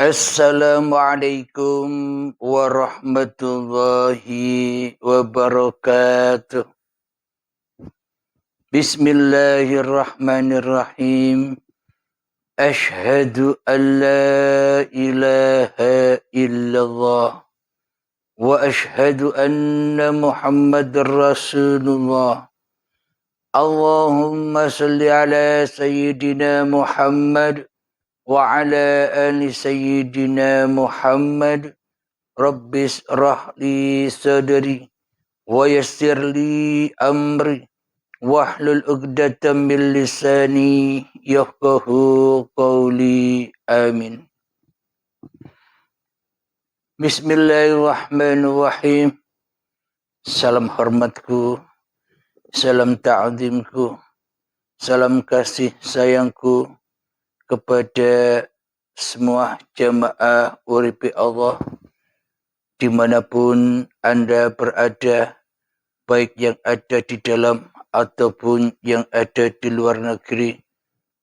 Assalamualaikum warahmatullahi wabarakatuh. Bismillahirrahmanirrahim. Ashhadu an la ilaha illallah wa ashhadu anna Muhammadar Rasulullah. Allahumma salli ala sayyidina Muhammad wa ala ali sayyidina Muhammad. Rabbis rahli sadri wa yassirli amri wahlul 'uqdatam min lisani yafqahu qawli. Amin. Bismillahirrahmanirrahim. Salam hormatku, salam ta'zimku, salam kasih sayangku kepada semua jamaah uripi Allah dimanapun Anda berada, baik yang ada di dalam ataupun yang ada di luar negeri.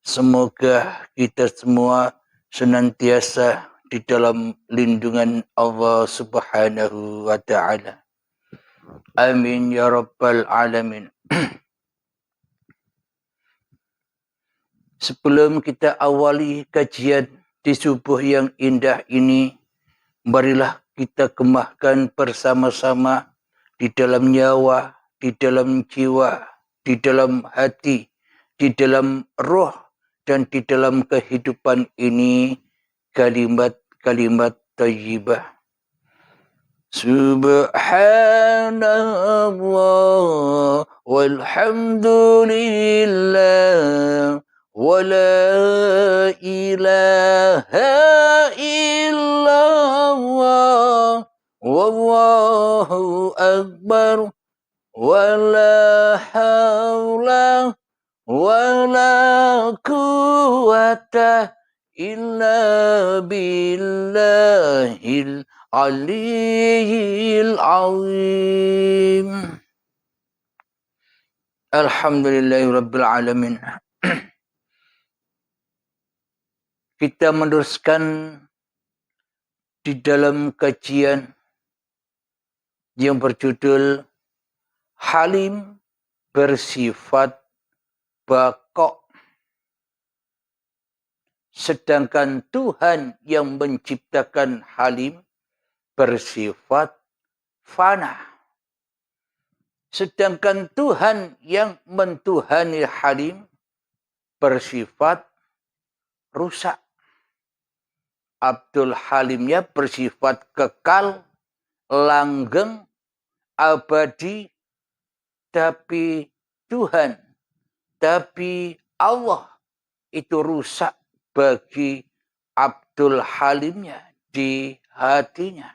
Semoga kita semua senantiasa di dalam lindungan Allah Subhanahu wa Ta'ala. Amin ya Rabbal Alamin. Sebelum kita awali kajian di subuh yang indah ini, marilah kita gemahkan bersama-sama di dalam nyawa, di dalam jiwa, di dalam hati, di dalam roh, dan di dalam kehidupan ini kalimat-kalimat thayyibah. Subhanallah walhamdulillah wa la ilaha illallah wallahu akbar wa la hawla wa la quwwata illa billahil aliyyil azim. Alhamdulillahirabbil alamin. Kita meneruskan di dalam kajian yang berjudul Halim bersifat baqo. Sedangkan Tuhan yang menciptakan Halim bersifat fana. Sedangkan Tuhan yang mentuhani Halim bersifat rusak. Abdul Halimnya bersifat kekal, langgeng, abadi, tapi Tuhan, tapi Allah itu rusak bagi Abdul Halimnya di hatinya.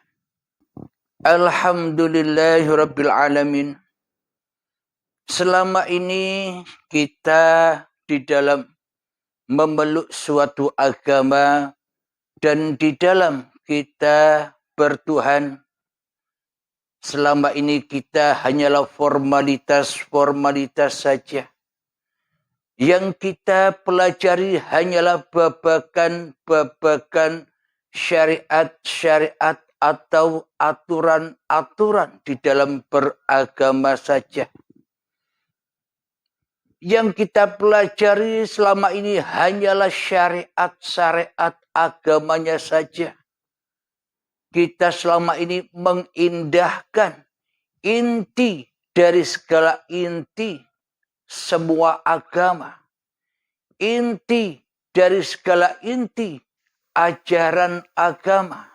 Alhamdulillahirabbil alamin. Selama ini kita di dalam memeluk suatu agama dan di dalam kita bertuhan, selama ini kita hanyalah formalitas-formalitas saja. Yang kita pelajari hanyalah babakan-babakan syariat-syariat atau aturan-aturan di dalam beragama saja. Yang kita pelajari selama ini hanyalah syariat-syariat agamanya saja. Kita selama ini mengindahkan inti dari segala inti semua agama. Inti dari segala inti ajaran agama.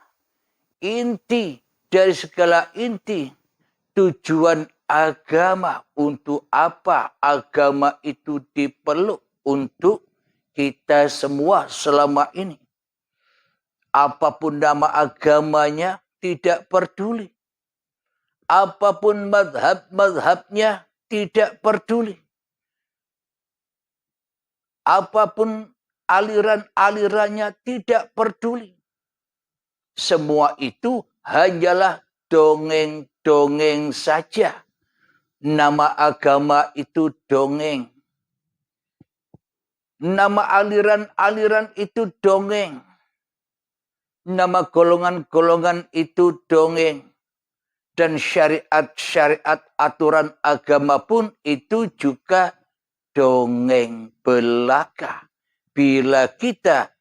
Inti dari segala inti tujuan agama. Untuk apa agama itu dipeluk? Untuk kita semua selama ini. Apapun nama agamanya tidak peduli. Apapun madhab-madhabnya tidak peduli. Apapun aliran-alirannya tidak peduli. Semua itu hanyalah dongeng-dongeng saja. Nama agama itu dongeng. Nama aliran-aliran itu dongeng. nama golongan-golongan itu dongeng. Dan syariat-syariat aturan agama pun itu juga dongeng belaka. Bila kita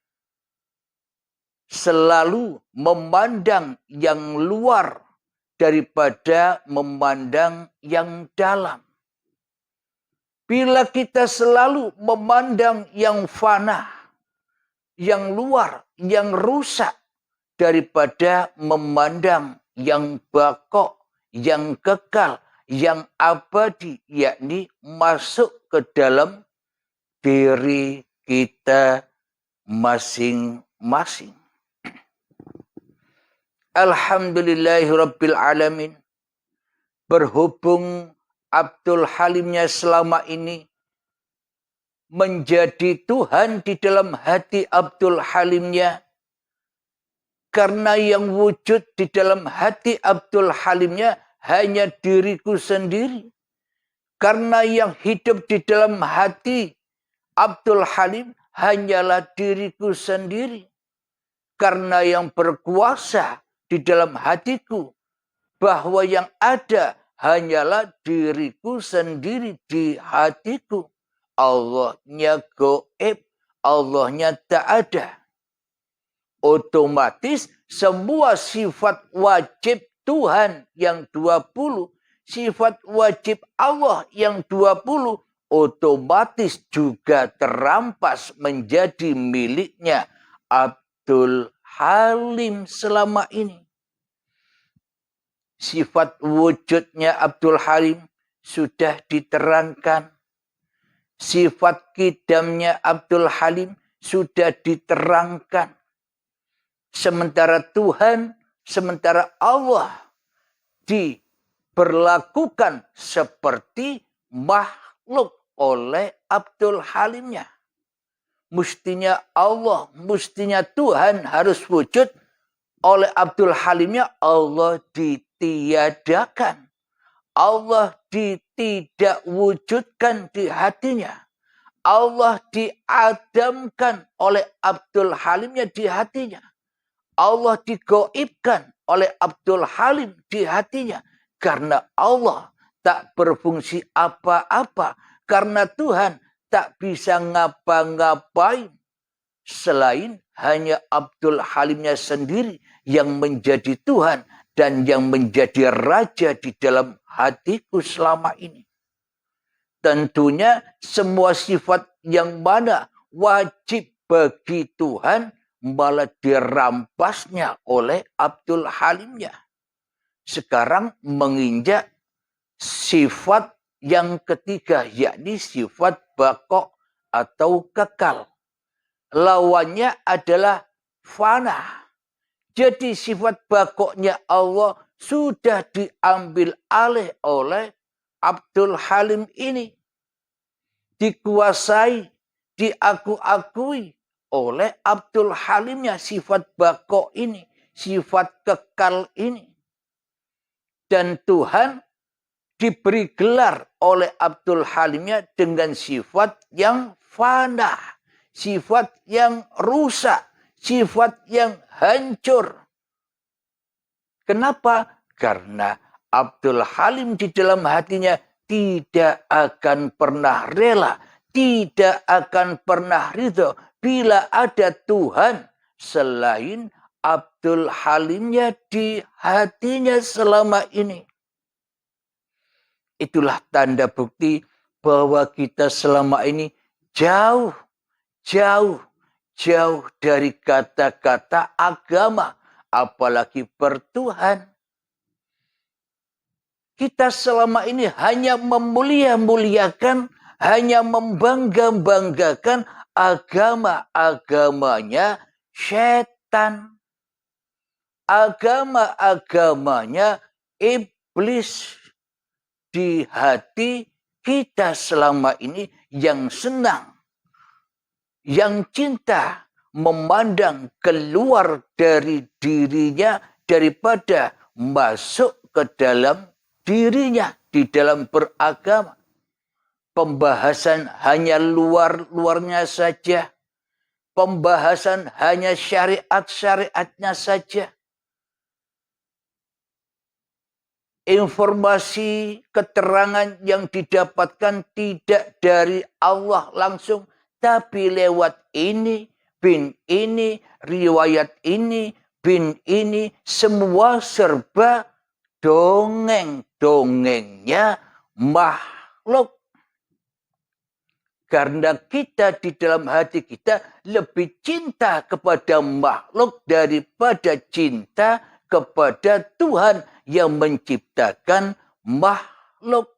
selalu memandang yang luar daripada memandang yang dalam. Bila kita selalu memandang yang fana, yang luar, yang rusak, daripada memandang yang bakok, yang kekal, yang abadi, yakni masuk ke dalam diri kita masing-masing. Alhamdulillahirabbil alamin. Berhubung Abdul Halimnya selama ini menjadi Tuhan di dalam hati Abdul Halimnya, karena yang wujud di dalam hati Abdul Halimnya hanya diriku sendiri. Karena yang hidup di dalam hati Abdul Halim hanyalah diriku sendiri. Karena yang berkuasa di dalam hatiku, bahwa yang ada hanyalah diriku sendiri di hatiku. Allahnya gaib, Allahnya tak ada. Otomatis semua sifat wajib Tuhan yang 20, sifat wajib Allah yang 20, otomatis juga terampas menjadi miliknya Abdul Halim selama ini. Sifat wujudnya Abdul Halim sudah diterangkan. Sifat kidamnya Abdul Halim sudah diterangkan. Sementara Tuhan, sementara Allah diperlakukan seperti makhluk oleh Abdul Halimnya. Mestinya Allah, mestinya Tuhan harus wujud, oleh Abdul Halimnya Allah ditiadakan. Allah tidak wujudkan di hatinya. Allah diadamkan oleh Abdul Halimnya di hatinya. Allah digoibkan oleh Abdul Halim di hatinya. Karena Allah tak berfungsi apa-apa. Karena Tuhan tak bisa ngapa-ngapain. Selain hanya Abdul Halimnya sendiri yang menjadi Tuhan dan yang menjadi Raja di dalam hatiku selama ini. Tentunya semua sifat yang mana wajib bagi Tuhan malah dirampasnya oleh Abdul Halimnya. Sekarang menginjak sifat yang ketiga, yakni sifat bakok atau kekal. Lawannya adalah fana. Jadi sifat bakoknya Allah sudah diambil alih oleh Abdul Halim ini. Dikuasai, diaku-akui oleh Abdul Halimnya sifat bakok ini, sifat kekal ini. Dan Tuhan diberi gelar oleh Abdul Halimnya dengan sifat yang fana, sifat yang rusak, sifat yang hancur. Kenapa? Karena Abdul Halim di dalam hatinya tidak akan pernah rela, tidak akan pernah ridho bila ada Tuhan selain Abdul Halimnya di hatinya selama ini. Itulah tanda bukti bahwa kita selama ini jauh dari kata-kata agama, apalagi bertuhan. Kita selama ini hanya memulia-muliakan, hanya membangga-banggakan agama-agamanya setan. Agama-agamanya iblis. Di hati kita selama ini yang senang, yang cinta, memandang keluar dari dirinya daripada masuk ke dalam dirinya di dalam beragama. Pembahasan hanya luar-luarnya saja. pembahasan hanya syariat-syariatnya saja. Informasi, keterangan yang didapatkan tidak dari Allah langsung, tapi lewat ini, bin ini, riwayat ini, bin ini, semua serba dongeng-dongengnya makhluk. Karena kita di dalam hati kita lebih cinta kepada makhluk daripada cinta kepada Tuhan yang menciptakan makhluk.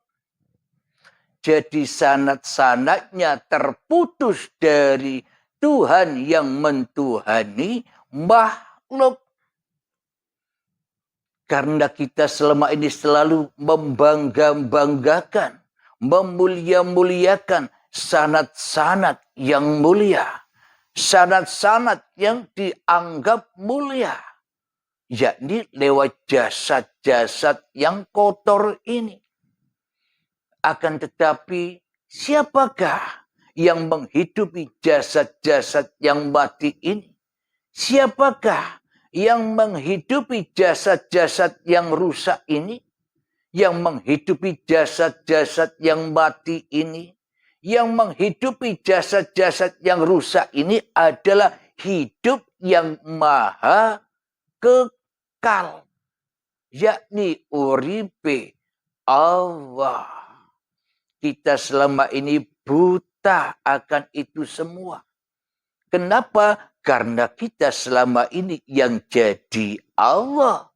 Jadi sanad-sanadnya terputus dari Tuhan yang mentuhani makhluk. Karena kita selama ini selalu membangga-banggakan, memulia-muliakan sanad-sanad yang mulia. Sanad-sanad yang dianggap mulia. Yakni lewat jasad-jasad yang kotor ini. Akan tetapi siapakah yang menghidupi jasad-jasad yang mati ini? Siapakah yang menghidupi jasad-jasad yang rusak ini? Yang menghidupi jasad-jasad yang mati ini? Yang menghidupi jasad-jasad yang rusak ini adalah hidup yang maha kekal, yakni uripe Allah. Kita selama ini buta akan itu semua. Kenapa? Karena kita selama ini yang jadi Allah.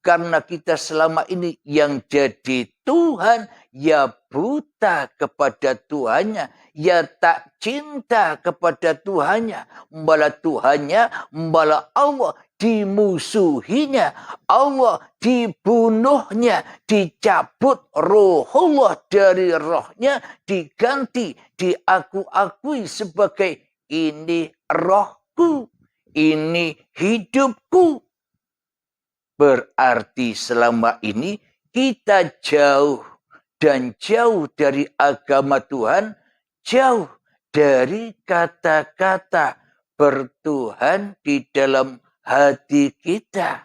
Karena kita selama ini yang jadi Tuhan, ya buta kepada Tuhannya, ya tak cinta kepada Tuhannya, malah Tuhannya, malah Allah dimusuhinya, Allah dibunuhnya, dicabut rohullah dari rohnya, diganti, diaku-akui sebagai ini rohku, ini hidupku. Berarti selama ini kita jauh dan jauh dari agama Tuhan, jauh dari kata-kata bertuhan di dalam hati kita.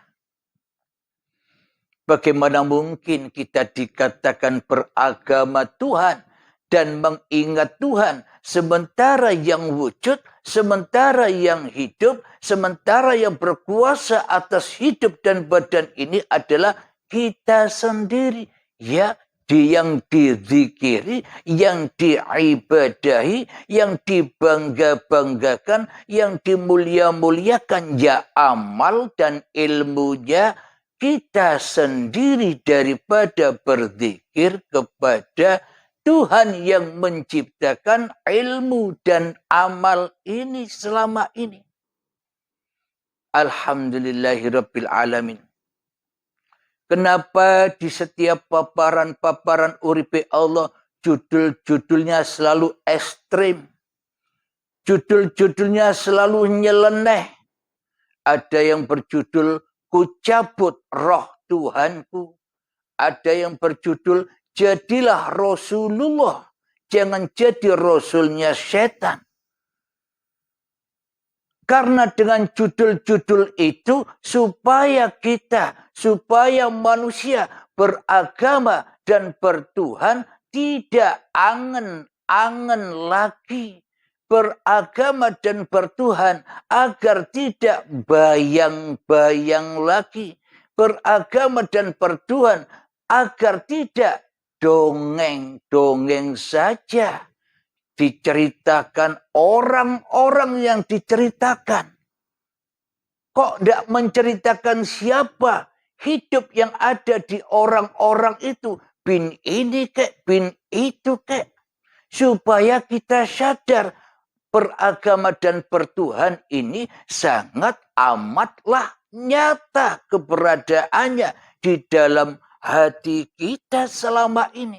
Bagaimana mungkin kita dikatakan beragama Tuhan dan mengingat Tuhan, sementara yang wujud, sementara yang hidup, sementara yang berkuasa atas hidup dan badan ini adalah kita sendiri. Ya, yang dizikiri, yang diibadahi, yang dibangga-banggakan, yang dimulia-muliakan, ya amal dan ilmunya kita sendiri daripada berzikir kepada Tuhan yang menciptakan ilmu dan amal ini selama ini. Alhamdulillahirabbil alamin. Kenapa di setiap paparan-paparan uripe Allah judul-judulnya selalu ekstrim. Judul-judulnya selalu nyeleneh. Ada yang berjudul Ku cabut roh Tuhanku. Ada yang berjudul Jadilah Rasulullah. Jangan jadi Rasulnya setan. Karena dengan judul-judul itu supaya manusia beragama dan bertuhan tidak angen-angen lagi. Beragama dan bertuhan agar tidak bayang-bayang lagi. Beragama dan bertuhan agar tidak dongeng-dongeng saja. Diceritakan orang-orang yang diceritakan. Kok tidak menceritakan siapa hidup yang ada di orang-orang itu? Bin ini kek, bin itu kek. Supaya kita sadar beragama dan bertuhan ini sangat amatlah nyata keberadaannya di dalam hati kita selama ini.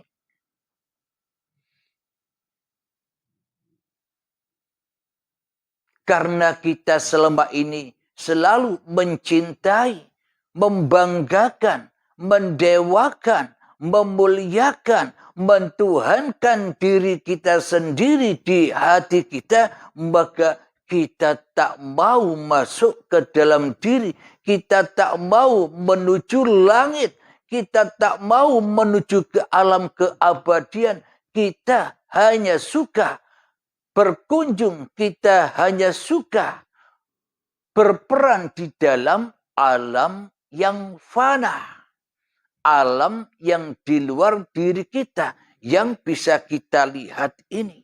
Karena kita selama ini selalu mencintai, membanggakan, mendewakan, memuliakan, mentuhankan diri kita sendiri di hati kita, maka kita tak mau masuk ke dalam diri, kita tak mau menuju langit, kita tak mau menuju ke alam keabadian, kita hanya suka berkunjung, kita hanya suka berperan di dalam alam yang fana. Alam yang di luar diri kita, yang bisa kita lihat ini.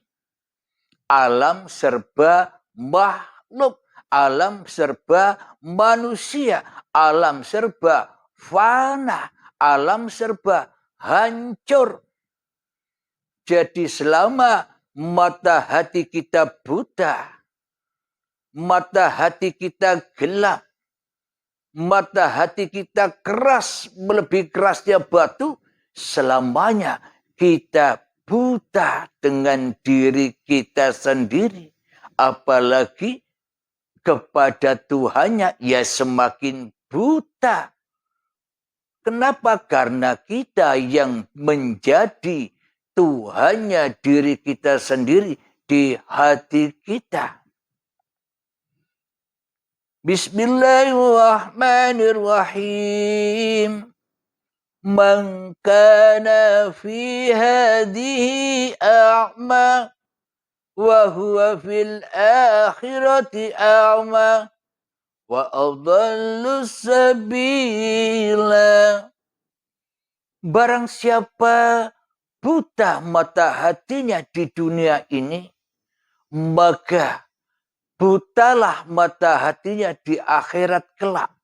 Alam serba makhluk, alam serba manusia, alam serba fana, alam serba hancur. Jadi selama mata hati kita buta, mata hati kita gelap, mata hati kita keras, melebihi kerasnya batu, selamanya kita buta dengan diri kita sendiri. Apalagi kepada Tuhannya, ya semakin buta. Kenapa? Karena kita yang menjadi Tuhannya diri kita sendiri di hati kita. Bismillahirrahmanirrahim. Man kana fi hadhihi a'ma wa huwa fil akhirati a'ma wa adallu sabila. Barang siapa buta mata hatinya di dunia ini, maka butalah mata hatinya di akhirat kelak.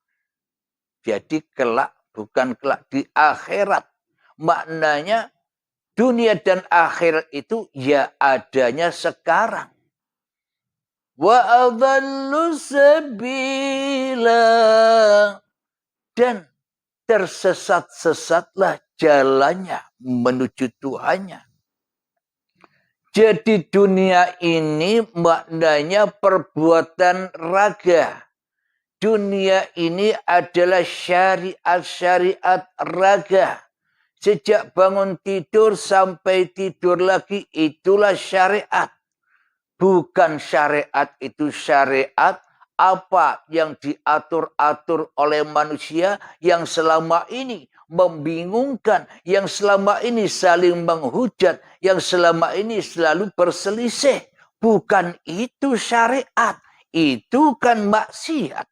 Jadi kelak, bukan kelak, di akhirat. Maknanya dunia dan akhirat itu ya adanya sekarang. Wa adallu sabila. Dan tersesat-sesatlah jalannya menuju Tuhannya. Jadi dunia ini maknanya perbuatan raga. Dunia ini adalah syariat-syariat raga. Sejak bangun tidur sampai tidur lagi, itulah syariat. Bukan syariat itu syariat apa yang diatur-atur oleh manusia yang selama ini membingungkan, yang selama ini saling menghujat, yang selama ini selalu berselisih. Bukan itu syariat, itu kan maksiat.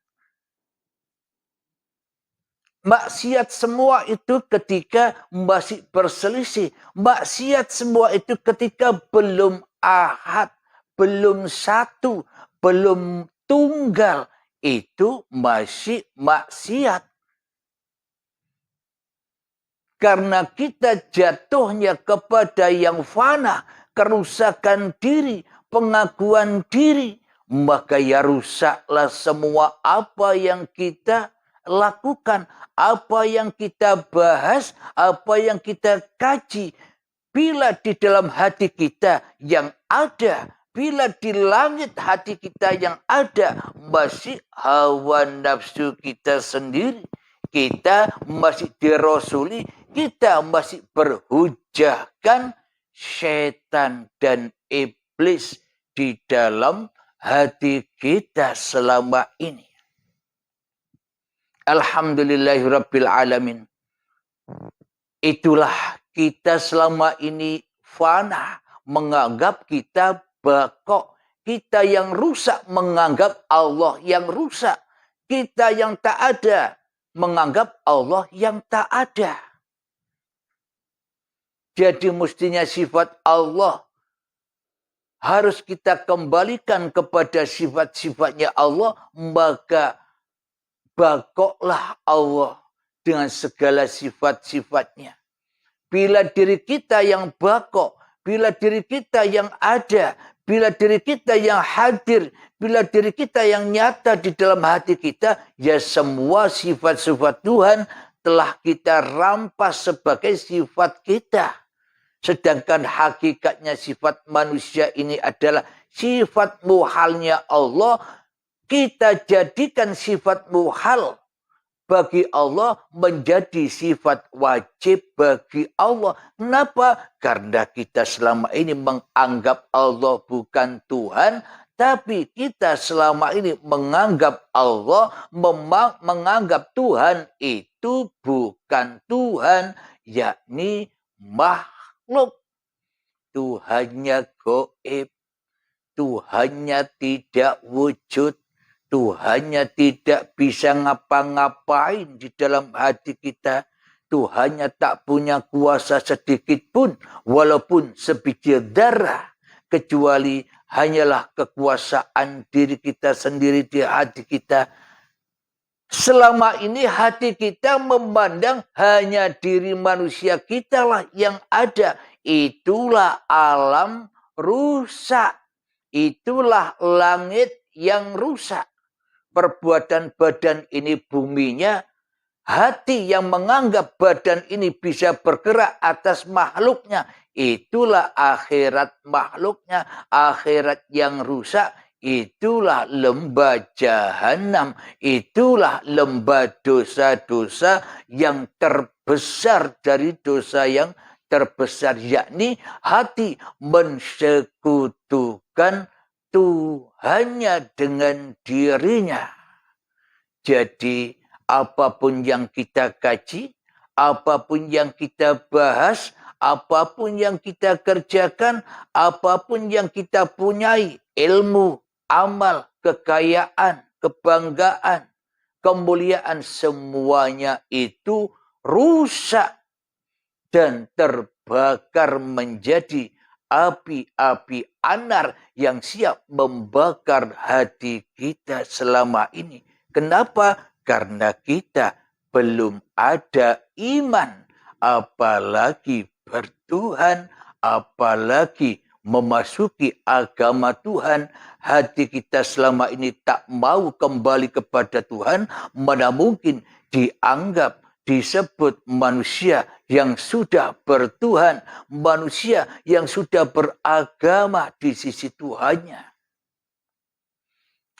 Maksiat semua itu ketika masih berselisih. Maksiat semua itu ketika belum ahad, belum satu, belum tunggal. Itu masih maksiat. Karena kita jatuhnya kepada yang fana, kerusakan diri, pengakuan diri, maka ya rusaklah semua apa yang kita lakukan, apa yang kita bahas, apa yang kita kaji. Bila di dalam hati kita yang ada, bila di langit hati kita yang ada, masih hawa nafsu kita sendiri, kita masih dirasuli, kita masih berhujahkan setan dan iblis di dalam hati kita selama ini. Alhamdulillahirabbil alamin. Itulah kita selama ini fana, menganggap kita bakok. Kita yang rusak menganggap Allah yang rusak. Kita yang tak ada menganggap Allah yang tak ada. Jadi mestinya sifat Allah harus kita kembalikan kepada sifat-sifatnya Allah, maka bakoklah Allah dengan segala sifat-sifatnya. Bila diri kita yang bakok, bila diri kita yang ada, bila diri kita yang hadir, bila diri kita yang nyata di dalam hati kita, ya semua sifat-sifat Tuhan telah kita rampas sebagai sifat kita. Sedangkan hakikatnya sifat manusia ini adalah sifat muhalnya Allah. Kita jadikan sifat muhal bagi Allah menjadi sifat wajib bagi Allah. Kenapa? Karena kita selama ini menganggap Allah bukan Tuhan, Tapi kita selama ini menganggap Allah, menganggap Tuhan itu bukan Tuhan, yakni makhluk. Tuhannya gaib, Tuhannya tidak wujud, Tuhannya tidak bisa ngapa-ngapain di dalam hati kita. Tuhannya tak punya kuasa sedikit pun, walaupun sebiji darah, kecuali hanyalah kekuasaan diri kita sendiri di hati kita. Selama ini hati kita memandang hanya diri manusia kita lah yang ada. Itulah alam rusak. Itulah langit yang rusak. Perbuatan badan ini buminya, hati yang menganggap badan ini bisa bergerak atas makhluknya. Itulah akhirat makhluknya, akhirat yang rusak. Itulah lembah jahanam. Itulah lembah dosa-dosa yang terbesar dari dosa yang terbesar. Yakni hati mensekutukan Tuhannya dengan dirinya. Jadi apapun yang kita kaji, apapun yang kita bahas, apapun yang kita kerjakan, apapun yang kita punyai, ilmu, amal, kekayaan, kebanggaan, kemuliaan, semuanya itu rusak dan terbakar menjadi api-api anar yang siap membakar hati kita selama ini. Kenapa? Karena kita belum ada iman, apalagi bertuhan, apalagi memasuki agama Tuhan. Hati kita selama ini tak mau kembali kepada Tuhan, mana mungkin dianggap disebut manusia yang sudah bertuhan, manusia yang sudah beragama di sisi Tuhannya.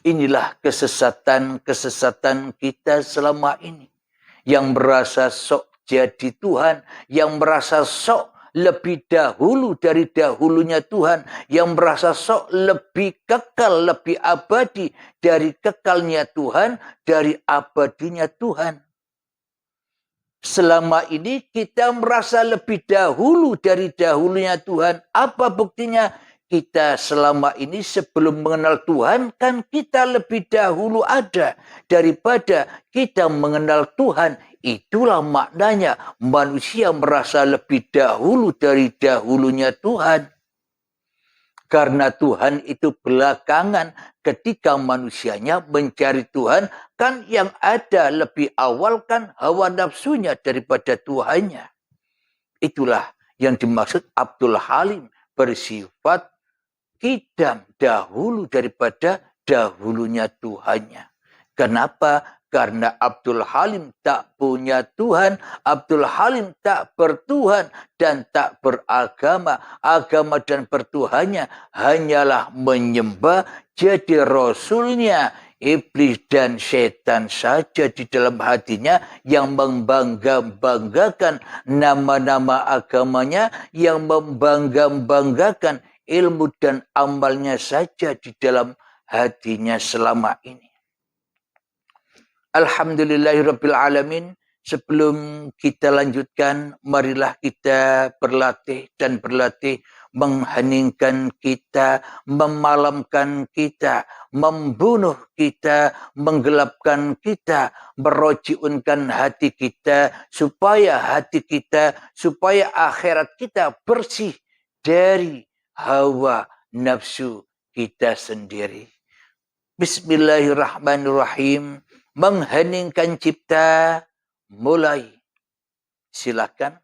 Inilah kesesatan-kesesatan kita selama ini. Yang merasa sok jadi Tuhan, yang merasa sok lebih dahulu dari dahulunya Tuhan, yang merasa sok lebih kekal, lebih abadi dari kekalnya Tuhan, dari abadinya Tuhan. Selama ini kita merasa lebih dahulu dari dahulunya Tuhan. Apa buktinya? Kita selama ini sebelum mengenal Tuhan, kan kita lebih dahulu ada daripada kita mengenal Tuhan. Itulah maknanya manusia merasa lebih dahulu dari dahulunya Tuhan. Karena Tuhan itu belakangan, ketika manusianya mencari Tuhan, kan yang ada lebih awal kan hawa nafsunya daripada Tuhannya. Itulah yang dimaksud Abdul Halim, bersifat kidam dahulu daripada dahulunya Tuhannya. Kenapa? Karena Abdul Halim tak punya Tuhan, Abdul Halim tak bertuhan dan tak beragama. Agama dan bertuhannya hanyalah menyembah jadi rasulnya. Iblis dan setan saja di dalam hatinya yang membangga-banggakan nama-nama agamanya, yang membangga-banggakan ilmu dan amalnya saja di dalam hatinya selama ini. Alhamdulillahirrabbilalamin. Sebelum kita lanjutkan, marilah kita berlatih dan berlatih mengheningkan kita, memalamkan kita, membunuh kita, menggelapkan kita, merojiunkan hati kita, supaya supaya akhirat kita bersih dari hawa nafsu kita sendiri. Bismillahirrahmanirrahim. Mengheningkan cipta, mulai. Silakan.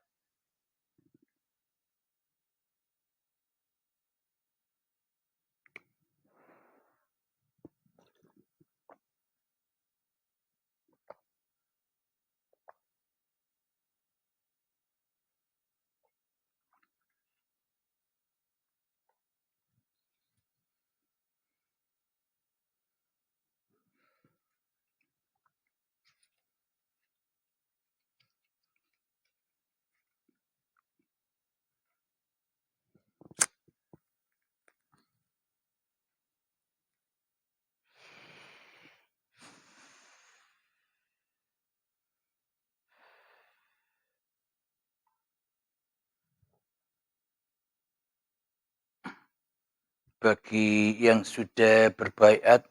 bagi yang sudah berbaiat,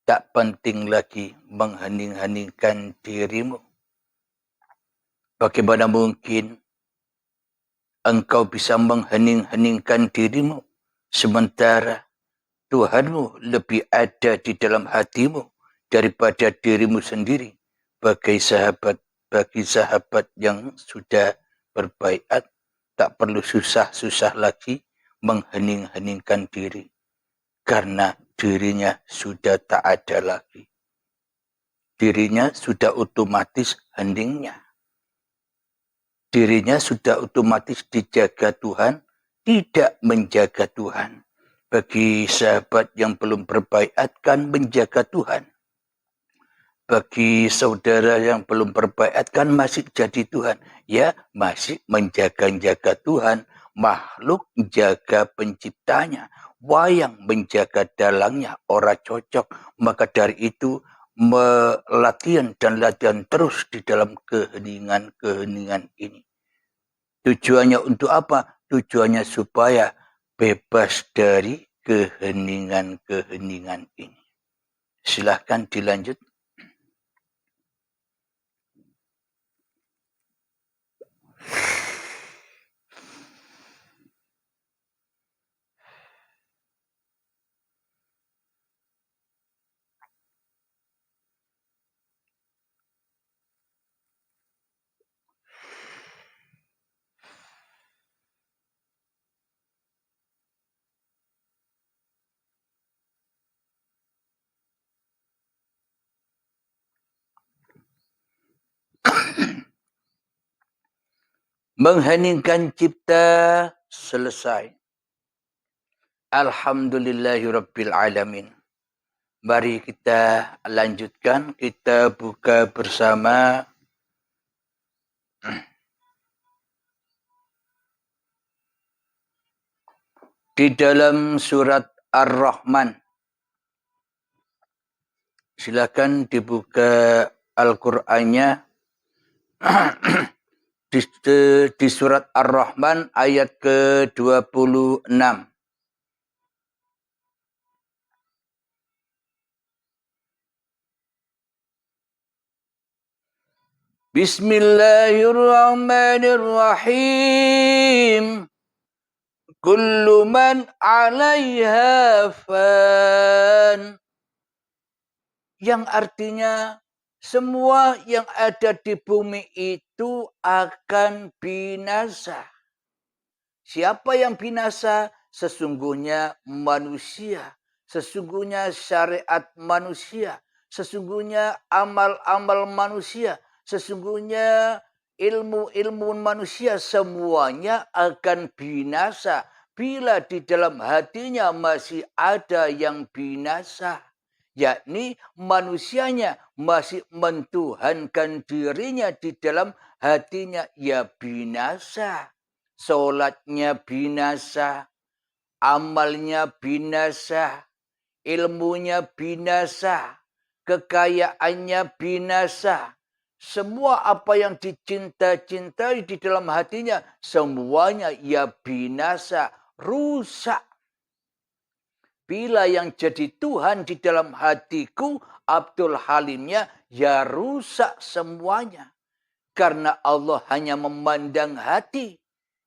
tak penting lagi menghening-heningkan dirimu. Bagaimana mungkin engkau bisa menghening-heningkan dirimu sementara Tuhanmu lebih ada di dalam hatimu daripada dirimu sendiri. Bagi sahabat yang sudah berbaiat, tak perlu susah-susah lagi menghening-heningkan diri. Karena dirinya sudah tak ada lagi. Dirinya sudah otomatis heningnya. Dirinya sudah otomatis dijaga Tuhan, tidak menjaga Tuhan. Bagi sahabat yang belum berbaiat kan menjaga Tuhan. Bagi saudara yang belum berbaiat kan masih jadi Tuhan. Ya, masih menjaga-jaga Tuhan. Makhluk jaga penciptanya. Wayang menjaga dalangnya. Ora cocok. Maka dari itu latihan dan latihan terus di dalam keheningan-keheningan ini. Tujuannya untuk apa? Tujuannya supaya bebas dari keheningan-keheningan ini. Silahkan dilanjut. Mengheningkan cipta selesai. Alhamdulillahirabbil alamin. Mari kita lanjutkan, kita buka bersama di dalam surat Ar-Rahman. Silakan dibuka Al-Qur'annya di surat Ar-Rahman ayat ke-26. Bismillahirrahmanirrahim. Kullu man 'alaiha fan. Yang artinya semua yang ada di bumi itu akan binasa. Siapa yang binasa? Sesungguhnya manusia. Sesungguhnya syariat manusia. Sesungguhnya amal-amal manusia. Sesungguhnya ilmu-ilmu manusia. Semuanya akan binasa. Bila di dalam hatinya masih ada yang binasa. Yakni manusianya masih mentuhankan dirinya di dalam hatinya. Ya binasa. Solatnya binasa, amalnya binasa, ilmunya binasa, kekayaannya binasa. Semua apa yang dicinta-cintai di dalam hatinya, semuanya ya binasa, rusak. Bila yang jadi Tuhan di dalam hatiku, Abdul Halimnya, ya rusak semuanya. Karena Allah hanya memandang hati.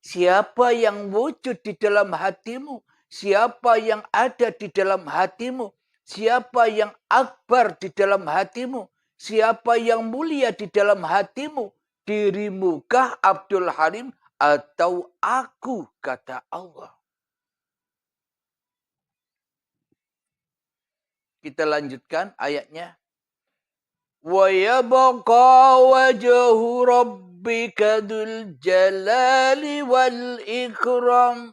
Siapa yang wujud di dalam hatimu? Siapa yang ada di dalam hatimu? Siapa yang akbar di dalam hatimu? Siapa yang mulia di dalam hatimu? Dirimukah Abdul Halim atau aku, kata Allah. Kita lanjutkan ayatnya. وَيَبْقَى وَجْهُ رَبِّكَ ذُو الْجَلَالِ وَالْإِكْرَامِ.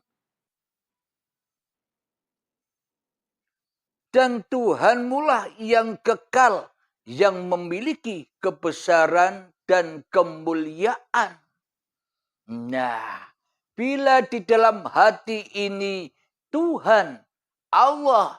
Dan Tuhanmu lah yang kekal, yang memiliki kebesaran dan kemuliaan. Nah, bila di dalam hati ini Tuhan, Allah,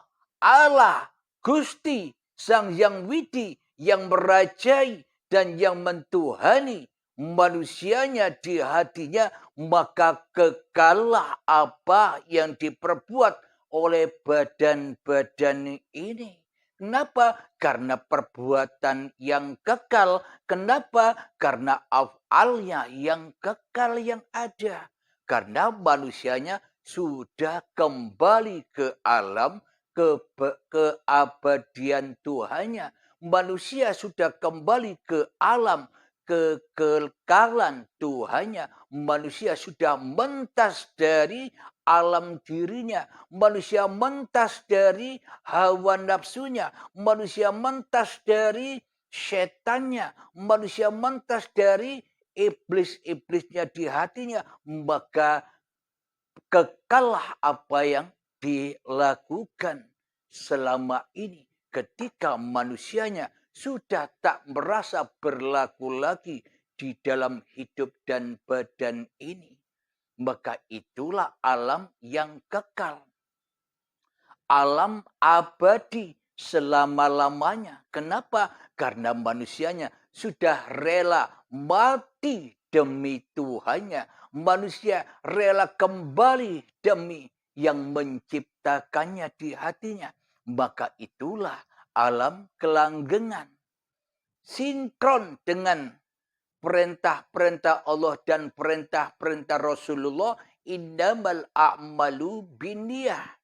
Gusti, Sang Yang Widi, yang merajai dan yang mentuhani, manusianya di hatinya, maka kekallah apa yang diperbuat oleh badan-badan ini. Kenapa? Karena perbuatan yang kekal. Kenapa? Karena afalnya yang kekal yang ada. Karena manusianya sudah kembali ke alam, keabadian Tuhannya. Manusia sudah kembali ke alam, kekekalan Tuhannya. Manusia sudah mentas dari alam dirinya. Manusia mentas dari hawa nafsunya. Manusia mentas dari setannya. Manusia mentas dari iblis-iblisnya di hatinya. Maka kekallah apa yang dilakukan selama ini ketika manusianya sudah tak merasa berlaku lagi di dalam hidup dan badan ini. Maka itulah alam yang kekal. Alam abadi selama-lamanya. Kenapa? Karena manusianya sudah rela mati demi Tuhannya. Manusia rela kembali demi yang menciptakannya di hatinya. Maka itulah alam kelanggengan. Sinkron dengan perintah-perintah Allah dan perintah-perintah Rasulullah. Innamal a'malu binniyah.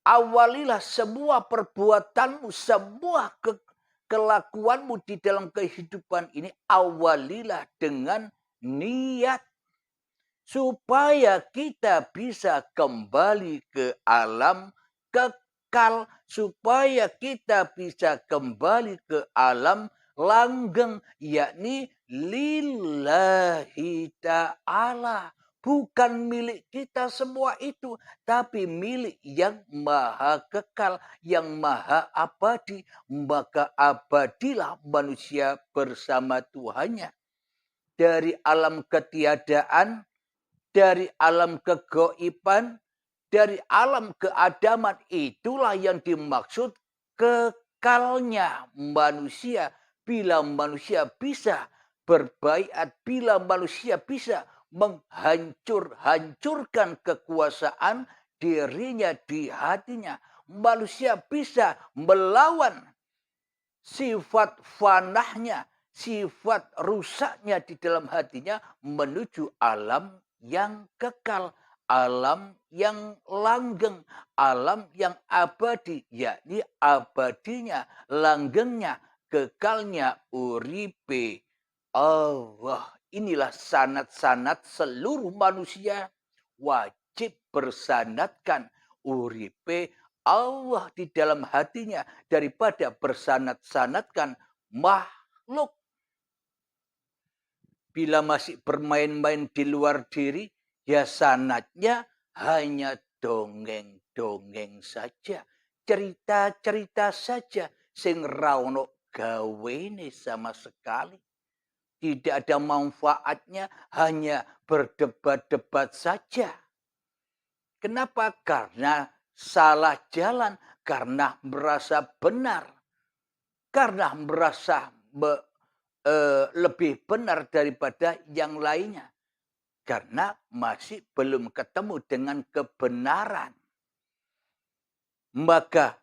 Awalilah semua perbuatanmu, semua kelakuanmu di dalam kehidupan ini, awalilah dengan niat. Supaya kita bisa kembali ke alam kekal. Supaya kita bisa kembali ke alam langgeng. Yakni lillahi ta'ala. Bukan milik kita semua itu. Tapi milik yang maha kekal. Yang maha abadi. Maka abadilah manusia bersama Tuhannya. Dari alam ketiadaan, dari alam kegoiban, dari alam keadaman. Itulah yang dimaksud kekalnya manusia. Bila manusia bisa berbaiat, bila manusia bisa menghancurkan kekuasaan dirinya di hatinya. Manusia bisa melawan sifat fanahnya, sifat rusaknya di dalam hatinya menuju alam yang kekal, alam yang langgeng, alam yang abadi, yakni abadinya, langgengnya, kekalnya uripe Allah. Inilah sanad-sanad seluruh manusia wajib bersanadkan uripe Allah di dalam hatinya daripada bersanad-sanadkan makhluk. Bila masih bermain-main di luar diri, ya sanadnya hanya dongeng-dongeng saja. Cerita-cerita saja sing ra ono gawene sama sekali. Tidak ada manfaatnya, hanya berdebat-debat saja. Kenapa? Karena salah jalan, karena merasa benar, karena merasa lebih benar daripada yang lainnya. Karena masih belum ketemu dengan kebenaran. Maka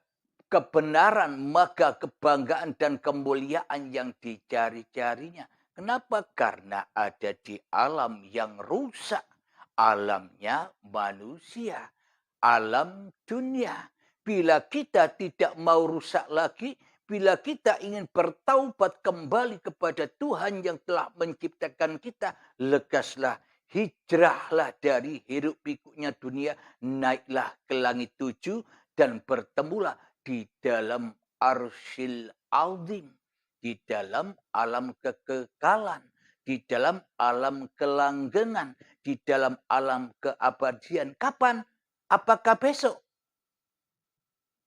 kebenaran, maka kebanggaan dan kemuliaan yang dicari-carinya. Kenapa? Karena ada di alam yang rusak. Alamnya manusia. Alam dunia. Bila kita tidak mau rusak lagi, bila kita ingin bertaubat kembali kepada Tuhan yang telah menciptakan kita, lekaslah, hijrahlah dari hiruk pikuknya dunia, naiklah ke langit 7 dan bertemulah di dalam arsyil azim, di dalam alam kekekalan, di dalam alam kelanggengan, di dalam alam keabadian. Kapan? Apakah besok?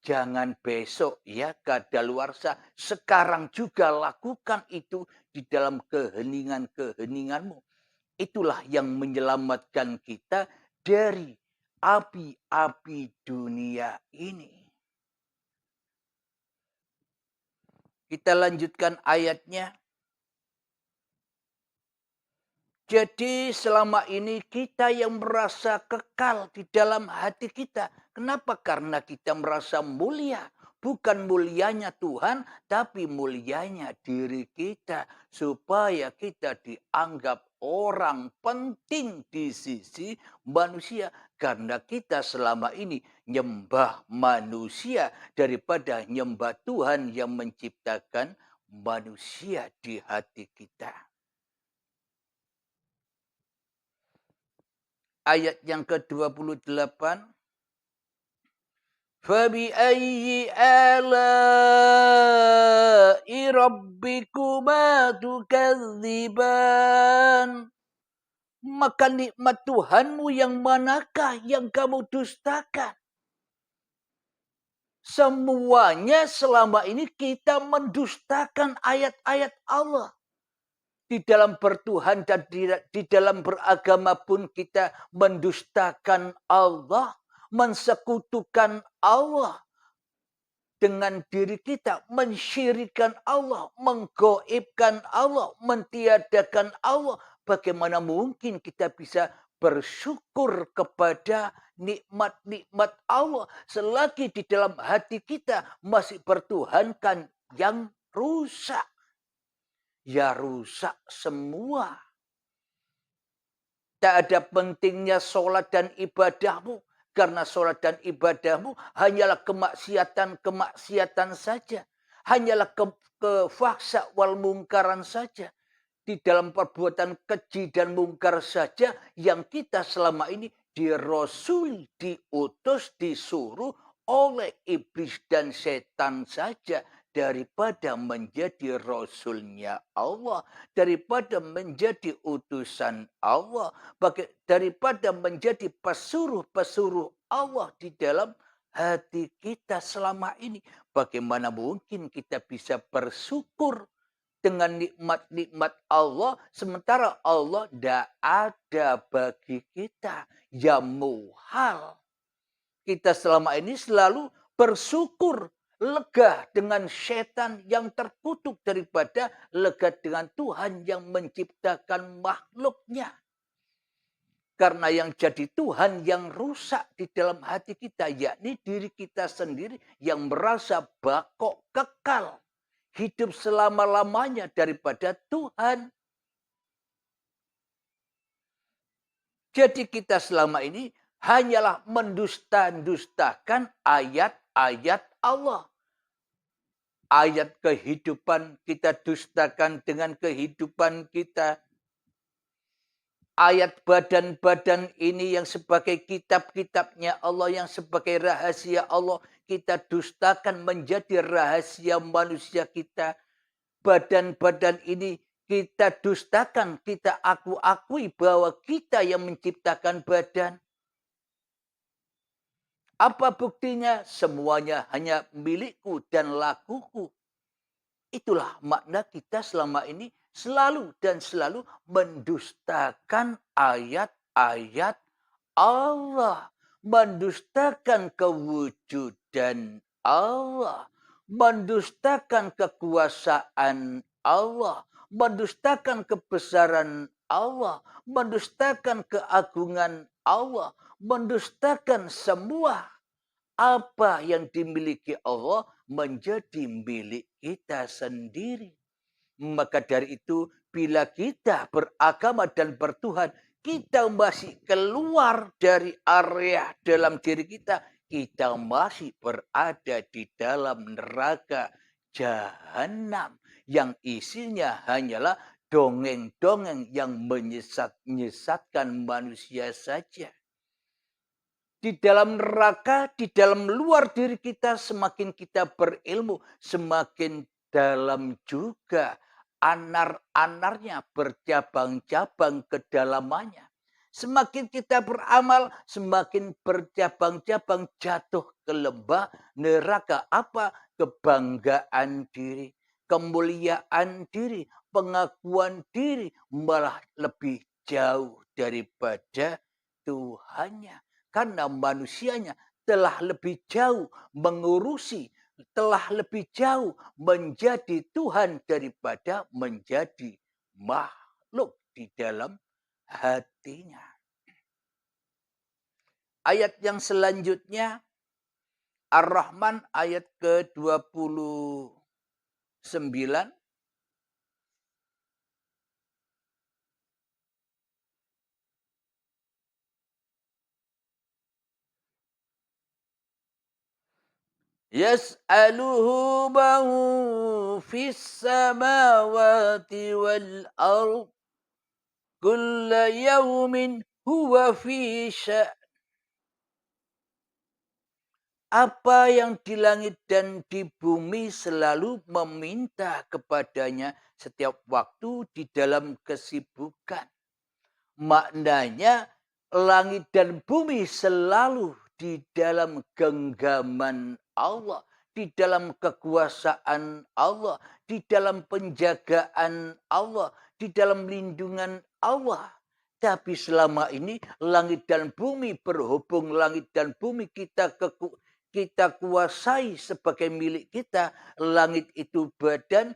Jangan besok ya kadaluarsa. Sekarang juga lakukan itu di dalam keheningan-keheninganmu. Itulah yang menyelamatkan kita dari api-api dunia ini. Kita lanjutkan ayatnya. Jadi selama ini kita yang merasa kekal di dalam hati kita. Kenapa? Karena kita merasa mulia. Bukan mulianya Tuhan, tapi mulianya diri kita. Supaya kita dianggap orang penting di sisi manusia. Karena kita selama ini nyembah manusia daripada nyembah Tuhan yang menciptakan manusia di hati kita. Ayat yang ke-28. Fabi'ayyi ala'i rabbikuma tukadziban. Maka nikmat Tuhanmu yang manakah yang kamu dustakan? Semuanya selama ini kita mendustakan ayat-ayat Allah. Di dalam bertuhan dan di dalam beragama pun kita mendustakan Allah, mensekutukan Allah dengan diri kita, mensyirikan Allah, menggoibkan Allah, mentiadakan Allah. Bagaimana mungkin kita bisa bersyukur kepada nikmat-nikmat Allah selagi di dalam hati kita masih bertuhankan yang rusak? Ya rusak semua. Tak ada pentingnya sholat dan ibadahmu. Karena sholat dan ibadahmu hanyalah kemaksiatan-kemaksiatan saja. Hanyalah kefahsya wal mungkaran saja. Di dalam perbuatan keji dan mungkar saja yang kita selama ini dirosuli, diutus, disuruh oleh iblis dan setan saja. Daripada menjadi rasulnya Allah, daripada menjadi utusan Allah, daripada menjadi pesuruh-pesuruh Allah di dalam hati kita selama ini. Bagaimana mungkin kita bisa bersyukur dengan nikmat-nikmat Allah, sementara Allah tidak ada bagi kita. Ya muhal. Kita selama ini selalu bersyukur, lega dengan setan yang terkutuk daripada lega dengan Tuhan yang menciptakan makhluknya. Karena yang jadi Tuhan yang rusak di dalam hati kita, yakni diri kita sendiri yang merasa bakok kekal. Hidup selama-lamanya daripada Tuhan. Jadi kita selama ini hanyalah mendusta-dustakan ayat-ayat Allah. Ayat kehidupan kita dustakan dengan kehidupan kita. Ayat badan-badan ini yang sebagai kitab-kitabnya Allah, yang sebagai rahasia Allah, kita dustakan menjadi rahasia manusia kita. Badan-badan ini kita dustakan, kita akui bahwa kita yang menciptakan badan. Apa buktinya? Semuanya hanya milikku dan lakuku. Itulah makna kita selama ini selalu dan selalu mendustakan ayat-ayat Allah. Mendustakan kewujudan Allah. Mendustakan kekuasaan Allah. Mendustakan kebesaran Allah. Mendustakan keagungan Allah. Mendustakan semua apa yang dimiliki Allah menjadi milik kita sendiri. Maka dari itu, bila kita beragama dan bertuhan, kita masih keluar dari area dalam diri kita, kita masih berada di dalam neraka jahanam yang isinya hanyalah dongeng-dongeng yang menyesatkan manusia saja. Di dalam neraka, di dalam luar diri kita, semakin kita berilmu, semakin dalam juga anar-anarnya, bercabang-cabang kedalamannya. Semakin kita beramal, semakin bercabang-cabang jatuh ke lembah neraka. Apa? Kebanggaan diri, kemuliaan diri, pengakuan diri, malah lebih jauh daripada Tuhannya. Karena manusianya telah lebih jauh mengurusi, telah lebih jauh menjadi Tuhan daripada menjadi makhluk di dalam hatinya. Ayat yang selanjutnya, Ar-Rahman ayat ke-29. Yas'aluhu man fis samawati wal ard. Kulla yawmin huwa fi sya'. Apa yang di langit dan di bumi selalu meminta kepadanya setiap waktu di dalam kesibukan. Maknanya langit dan bumi selalu di dalam genggaman Allah, di dalam kekuasaan Allah, di dalam penjagaan Allah, di dalam lindungan Allah. Tapi selama ini langit dan bumi, berhubung langit dan bumi kita kuasai sebagai milik kita. Langit itu badan,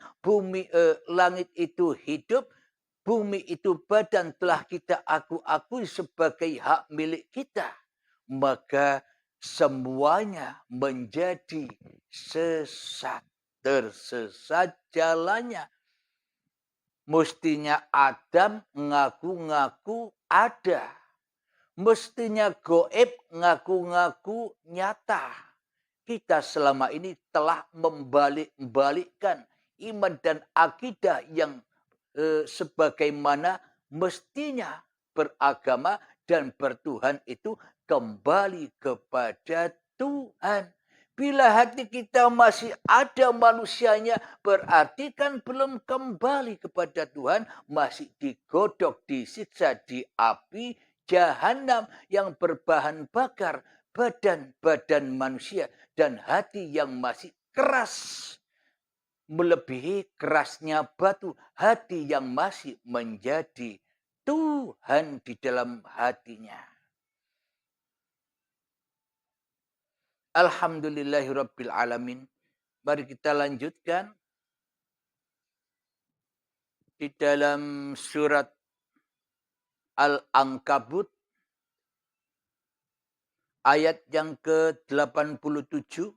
langit itu hidup, bumi itu badan telah kita akui sebagai hak milik kita. Maka semuanya menjadi sesat, tersesat jalannya. Mestinya Adam ngaku-ngaku ada. Mestinya goib ngaku-ngaku nyata. Kita selama ini telah membalik-balikkan iman dan akidah yang sebagaimana mestinya beragama dan bertuhan itu kembali kepada Tuhan. Bila hati kita masih ada manusianya, berarti kan belum kembali kepada Tuhan, masih digodok, disiksa di api jahanam yang berbahan bakar badan-badan manusia dan hati yang masih keras. Melebihi kerasnya batu, hati yang masih menjadi Tuhan di dalam hatinya. Alhamdulillahirabbil alamin. Mari kita lanjutkan di dalam surat Al-Ankabut ayat yang ke-87.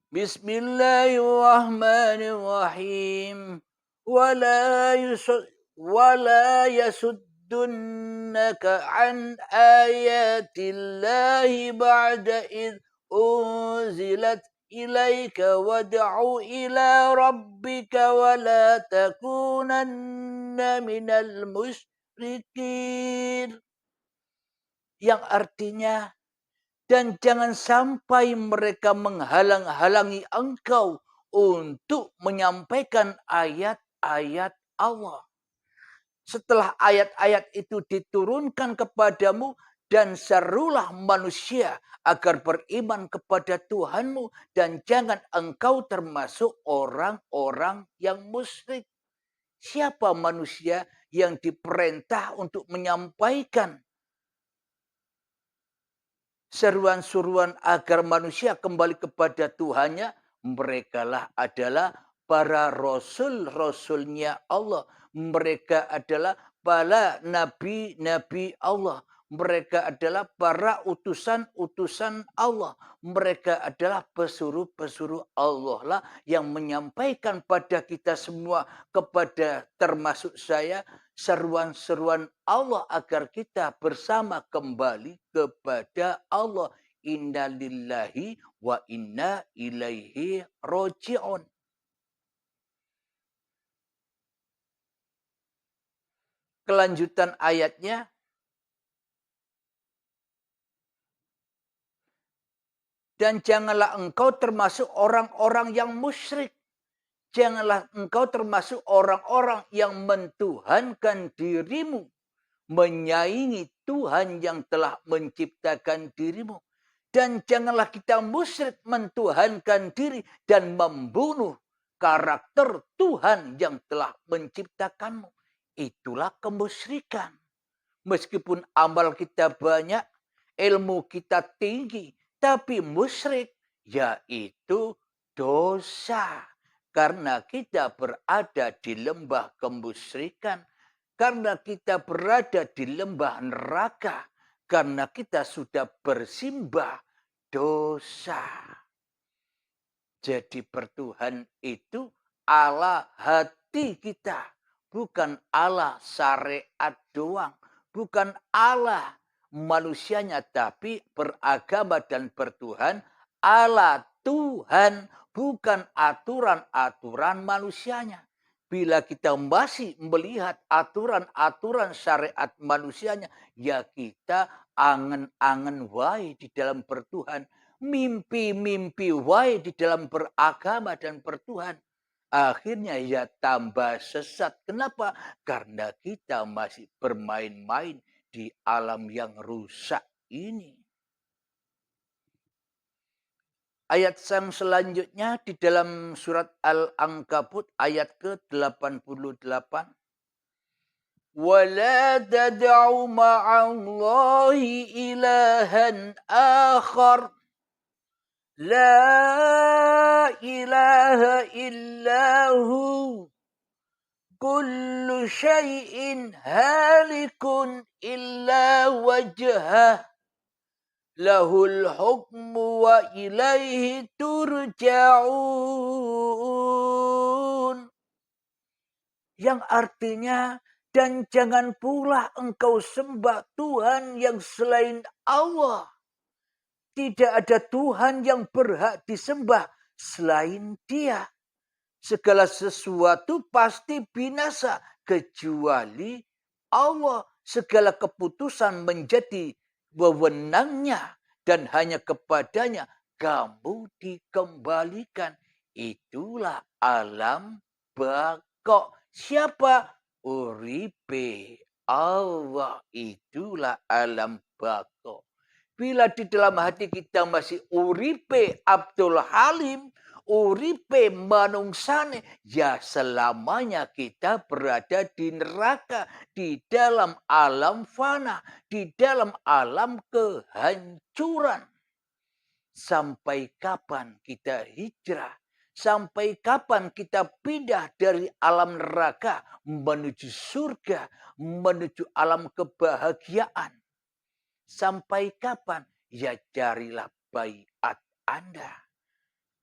Bismillahirrahmanirrahim. Wala yasuddunaka an ayatillahi ba'da id unzilat ilaika wad'u ila rabbika wala takunanna minal musyrikin. Yang artinya, dan jangan sampai mereka menghalang-halangi engkau untuk menyampaikan ayat-ayat Allah. Setelah ayat-ayat itu diturunkan kepadamu, dan serulah manusia agar beriman kepada Tuhanmu, dan jangan engkau termasuk orang-orang yang musyrik. Siapa manusia yang diperintah untuk menyampaikan seruan-seruan agar manusia kembali kepada Tuhannya? Merekalah adalah para rasul-rasulnya Allah. Mereka adalah para nabi-nabi Allah. Mereka adalah para utusan-utusan Allah. Mereka adalah pesuruh-pesuruh Allah lah yang menyampaikan pada kita semua, kepada termasuk saya, seruan-seruan Allah agar kita bersama kembali kepada Allah. Inna lillahi wa inna ilaihi roji'un. Kelanjutan ayatnya, dan janganlah engkau termasuk orang-orang yang musyrik. Janganlah engkau termasuk orang-orang yang mentuhankan dirimu, menyaingi Tuhan yang telah menciptakan dirimu. Dan janganlah kita musyrik mentuhankan diri dan membunuh karakter Tuhan yang telah menciptakanmu. Itulah kemusyrikan. Meskipun amal kita banyak, ilmu kita tinggi, tapi musyrik yaitu dosa. Karena kita berada di lembah kemusyrikan, karena kita berada di lembah neraka, karena kita sudah bersimbah dosa. Jadi bertuhan itu Allah hati kita, bukan Allah syariat doang, bukan Allah manusianya, tapi beragama dan bertuhan Allah Tuhan, bukan aturan-aturan manusianya. Bila kita masih melihat aturan-aturan syariat manusianya, ya kita angen-angen wae di dalam bertuhan. Mimpi-mimpi wae di dalam beragama dan bertuhan. Akhirnya ya tambah sesat. Kenapa? Karena kita masih bermain-main di alam yang rusak ini. Ayat yang selanjutnya di dalam surat Al-Ankabut ayat ke-88. وَلَا تَدْعُ مَعَ اللَّهِ إِلَٰهًا آخَرَ لَا إِلَٰهَ إِلَّا هُوَ كُلُّ شَيْءٍ هَالِكٌ إِلَّا وَجْهَهُ lahul hukmu wa ilaihi turja'un. Yang artinya, dan jangan pula engkau sembah Tuhan yang selain Allah. Tidak ada Tuhan yang berhak disembah selain Dia. Segala sesuatu pasti binasa kecuali Allah. Segala keputusan menjadi wewenangnya dan hanya kepadanya kamu dikembalikan. Itulah alam bako. Siapa? Uripe Allah. Itulah alam bako. Bila di dalam hati kita masih uripe Abdul Halim, uripe manungsane, ya selamanya kita berada di neraka, di dalam alam fana, di dalam alam kehancuran. Sampai kapan kita hijrah? Sampai kapan kita pindah dari alam neraka menuju surga, menuju alam kebahagiaan? Sampai kapan? Ya carilah baiat Anda.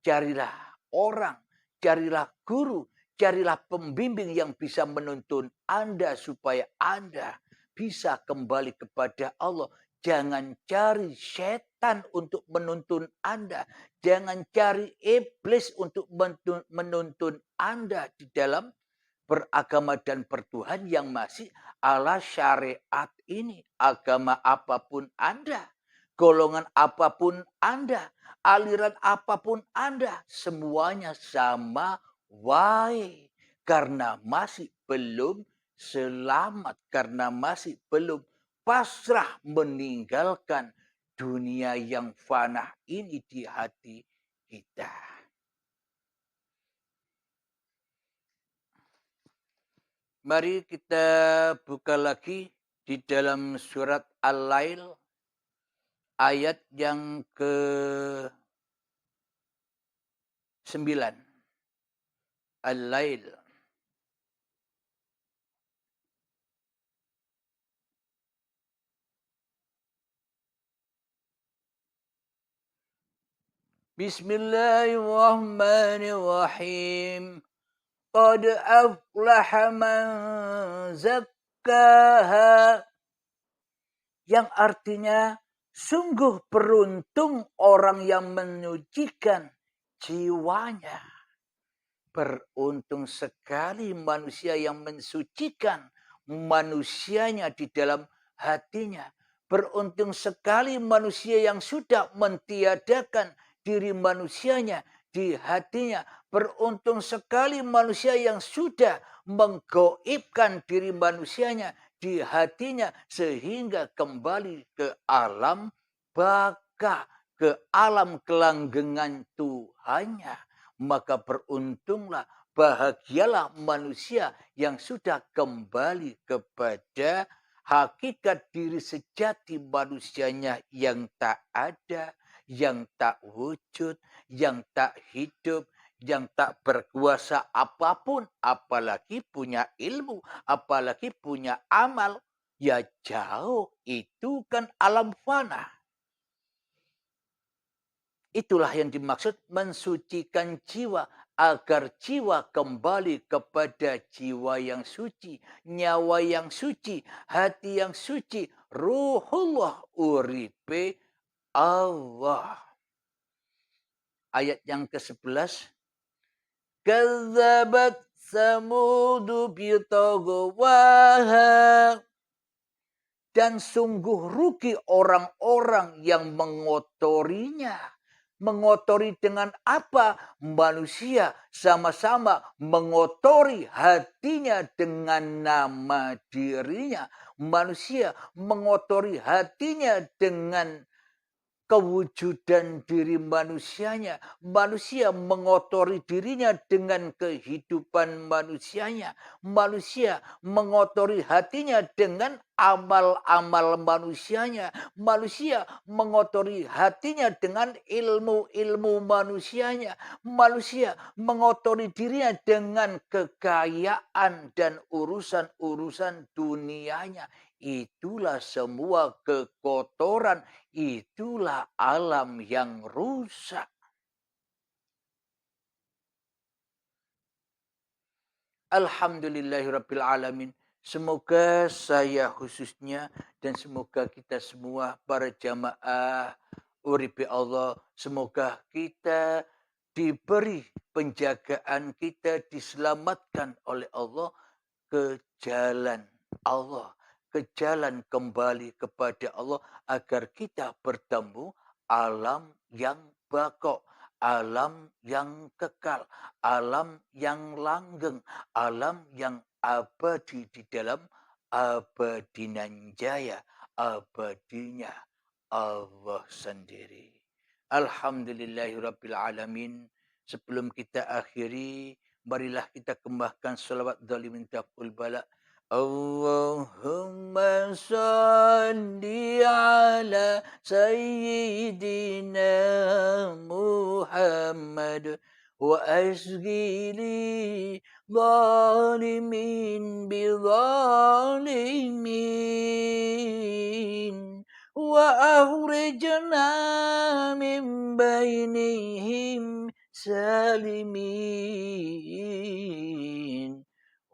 Carilah orang, carilah guru, carilah pembimbing yang bisa menuntun Anda supaya Anda bisa kembali kepada Allah. Jangan cari setan untuk menuntun Anda. Jangan cari iblis untuk menuntun Anda di dalam beragama dan bertuhan yang masih ala syariat ini. Agama apapun Anda, golongan apapun Anda, aliran apapun Anda, semuanya sama wae. Karena masih belum selamat, karena masih belum pasrah meninggalkan dunia yang fana ini di hati kita. Mari kita buka lagi di dalam surat Al-Lail ayat yang ke-9. Al-Lail. Bismillahirrahmanirrahim. Qad aflaha man zakkaha. Yang artinya, sungguh beruntung orang yang menyucikan jiwanya. Beruntung sekali manusia yang mensucikan manusianya di dalam hatinya. Beruntung sekali manusia yang sudah mentiadakan diri manusianya di hatinya. Beruntung sekali manusia yang sudah menggoibkan diri manusianya di hatinya sehingga kembali ke alam baka, ke alam kelanggengan Tuhannya. Maka beruntunglah, bahagialah manusia yang sudah kembali kepada hakikat diri sejati manusianya yang tak ada, yang tak wujud, yang tak hidup, yang tak berkuasa apapun, apalagi punya ilmu, apalagi punya amal, ya jauh, itu kan alam fana. Itulah yang dimaksud mensucikan jiwa, agar jiwa kembali kepada jiwa yang suci, nyawa yang suci, hati yang suci, ruhullah uripe Allah. Ayat yang ke-11. Kadzabat samudu bitagwaha. Dan sungguh rugi orang-orang yang mengotorinya. Mengotori dengan apa? Manusia sama-sama mengotori hatinya dengan nama dirinya. Manusia mengotori hatinya dengan kewujudan diri manusianya. Manusia mengotori dirinya dengan kehidupan manusianya. Manusia mengotori hatinya dengan amal-amal manusianya. Manusia mengotori hatinya dengan ilmu-ilmu manusianya. Manusia mengotori dirinya dengan kekayaan dan urusan-urusan dunianya. Itulah semua kekotoran, itulah alam yang rusak. Alhamdulillahirabbil alamin. Semoga saya khususnya dan semoga kita semua para jamaah uripi Allah, semoga kita diberi penjagaan, kita diselamatkan oleh Allah ke jalan Allah, ke jalan kembali kepada Allah agar kita bertemu alam yang bako, alam yang kekal, alam yang langgeng, alam yang abadi di dalam abadinan jaya, abadinya Allah sendiri. Alhamdulillahirabbil alamin. Sebelum kita akhiri, marilah kita kembangkan salawat zalimin taful bala. Allahumma salli ala sayyidina Muhammad wa asghili zalimin bi zalimin wa ahrijna min bainihim salimin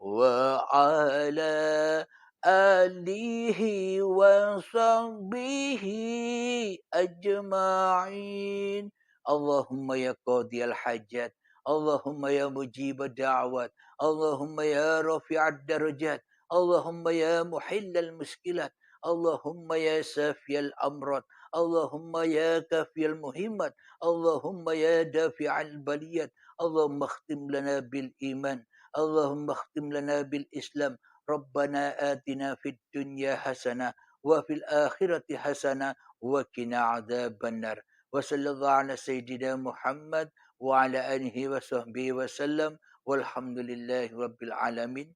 wa ala alihi wa sahbihi ajma'in. Allahumma ya qadiyal hajat, Allahumma ya mujib da'wat, Allahumma ya rafi'ad darajat, Allahumma ya muhillal muskilat, Allahumma ya safiyal amrat, Allahumma ya kafiyal muhimmat, Allahumma ya dafi'al baliyat, Allahumma khtim lana bil iman, Allahumma khtim lana bil islam, Rabbana atina fid dunya hasanah wa fil akhirati hasanah wa qina adzabannar. Wa sallallahu ala sayyidina Muhammad wa ala alihi wa sahbihi wa sallam walhamdulillahi rabbil alamin.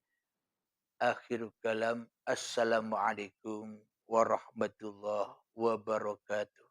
Akhirul kalam. Assalamualaikum warahmatullahi wabarakatuh.